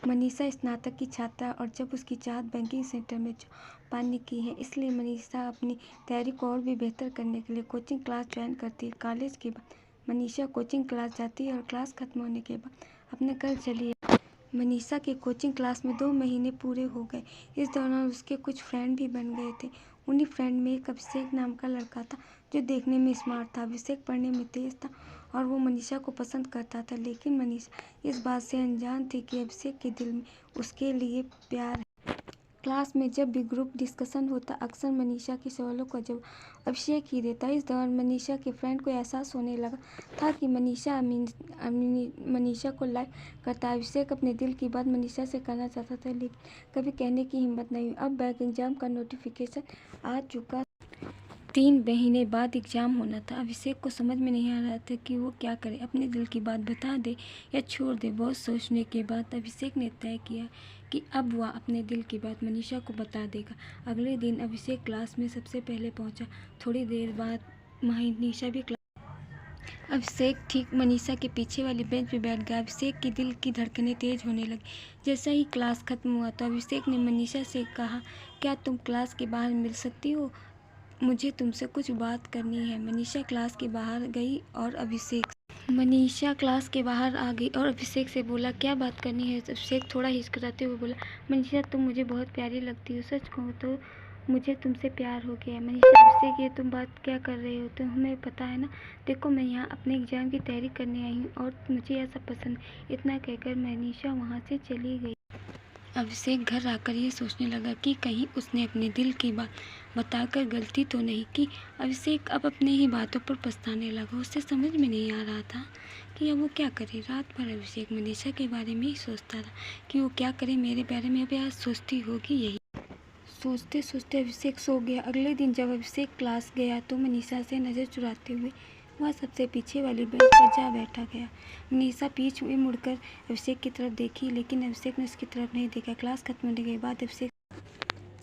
मनीषा स्नातक की छात्रा और जब उसकी चाहत बैंकिंग सेक्टर में पाने की है, इसलिए मनीषा अपनी तैयारी को और भी बेहतर करने के लिए कोचिंग क्लास ज्वाइन करती है। कॉलेज के बाद मनीषा कोचिंग क्लास जाती है और क्लास खत्म होने के बाद अपने घर चली है। मनीषा के कोचिंग क्लास में 2 महीने पूरे हो गए। इस दौरान उसके कुछ फ्रेंड भी बन गए थे। उन्हीं फ्रेंड में एक अभिषेक नाम का लड़का था जो देखने में स्मार्ट था। अभिषेक पढ़ने में तेज था और वो मनीषा को पसंद करता था, लेकिन मनीषा इस बात से अनजान थी कि अभिषेक के दिल में उसके लिए प्यार है। क्लास में जब भी ग्रुप डिस्कशन होता, अक्सर मनीषा के सवालों का जवाब अभिषेक ही देता। इस दौरान मनीषा के फ्रेंड को एहसास होने लगा था कि मनीषा को लाइक करता है। अभिषेक अपने दिल की बात मनीषा से करना चाहता था, लेकिन कभी कहने की हिम्मत नहीं हुई। अब बैंक एग्जाम का नोटिफिकेशन आ चुका। 3 महीने बाद एग्जाम होना था। अभिषेक को समझ में नहीं आ रहा था कि वो क्या करे, अपने दिल की बात बता दे या छोड़ दे। बहुत सोचने के बाद अभिषेक ने तय किया कि अब वह अपने दिल की बात मनीषा को बता देगा। अगले दिन अभिषेक क्लास में सबसे पहले पहुंचा। थोड़ी देर बाद मनीषा भी अभिषेक ठीक मनीषा के पीछे वाली बेंच पर बैठ गया। अभिषेक की दिल की धड़कनें तेज होने लगी। जैसा ही क्लास खत्म हुआ तो अभिषेक ने मनीषा से कहा, क्या तुम क्लास के बाहर मिल सकती हो? मुझे तुमसे कुछ बात करनी है। मनीषा क्लास के बाहर गई और मनीषा क्लास के बाहर आ गई और अभिषेक से बोला, क्या बात करनी है? अभिषेक थोड़ा हिचकिचाते हुए बोला, मनीषा तुम मुझे बहुत प्यारी लगती हो। सच कहूँ तो मुझे तुमसे प्यार हो गया है। मनीषा, अभिषेक ये तुम बात क्या कर रहे हो? तुम्हें पता है ना, देखो मैं यहाँ अपने एग्जाम की तैयारी करने आई हूँ और मुझे यह सब पसंद। इतना कहकर मनीषा वहाँ से चली गई। अभिषेक घर आकर ये सोचने लगा कि कहीं उसने अपने दिल की बात बताकर गलती तो नहीं की। अभिषेक अब अपने ही बातों पर पछताने लगा। उसे समझ में नहीं आ रहा था कि अब वो क्या करे। रात भर अभिषेक मनीषा के बारे में ही सोचता था कि वो क्या करे, मेरे बारे में भी आज सोचती होगी। यही सोचते सोचते अभिषेक सो गया। अगले दिन जब अभिषेक क्लास गया तो मनीषा से नज़र चुराते हुए वह सबसे पीछे वाली बेंच पर जा बैठा गया। मनीषा पीछ में मुड़कर अभिषेक की तरफ देखी, लेकिन अभिषेक ने उसकी तरफ नहीं देखा। क्लास खत्म होने के बाद अभिषेक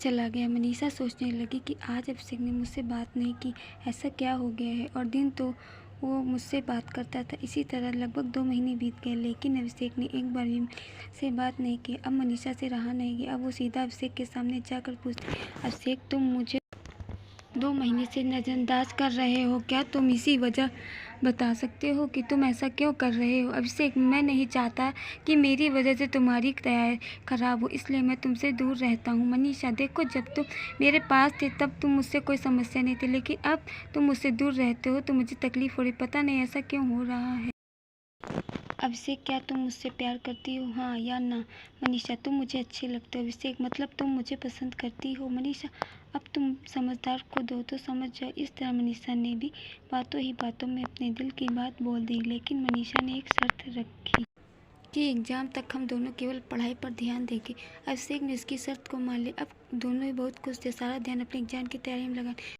चला गया। मनीषा सोचने लगी कि आज अभिषेक ने मुझसे बात नहीं की, ऐसा क्या हो गया है? और दिन तो वो मुझसे बात करता था। इसी तरह लगभग 2 महीने बीत गए, लेकिन अभिषेक ने एक बार भी मनीषा से बात नहीं की। अब मनीषा से रहा नहीं गया। अब वो सीधा अभिषेक के सामने जाकर पूछती, अभिषेक तुम मुझे 2 महीने से नज़रअंदाज कर रहे हो, क्या तुम इसी वजह बता सकते हो कि तुम ऐसा क्यों कर रहे हो? अभिषेक, मैं नहीं चाहता कि मेरी वजह से तुम्हारी तैयारी खराब हो, इसलिए मैं तुमसे दूर रहता हूँ। मनीषा, देखो जब तुम मेरे पास थे तब तुम मुझसे कोई समस्या नहीं थी, लेकिन अब तुम मुझसे दूर रहते हो तो मुझे तकलीफ हो रही। पता नहीं ऐसा क्यों हो रहा है। अभिषेक, क्या तुम मुझसे प्यार करती हो, हाँ या ना? मनीषा, तुम मुझे अच्छे लगते हो। अभिषेक, मतलब तुम मुझे पसंद करती हो? मनीषा, अब तुम समझदार खुद हो तो समझ जाओ। इस तरह मनीषा ने भी बातों ही बातों में अपने दिल की बात बोल दी, लेकिन मनीषा ने एक शर्त रखी कि एग्जाम तक हम दोनों केवल पढ़ाई पर ध्यान देंगे। अभिषेक ने उसकी शर्त को मान लिया। अब दोनों ही बहुत खुश थे। सारा ध्यान अपने एग्जाम की तैयारी में लगा।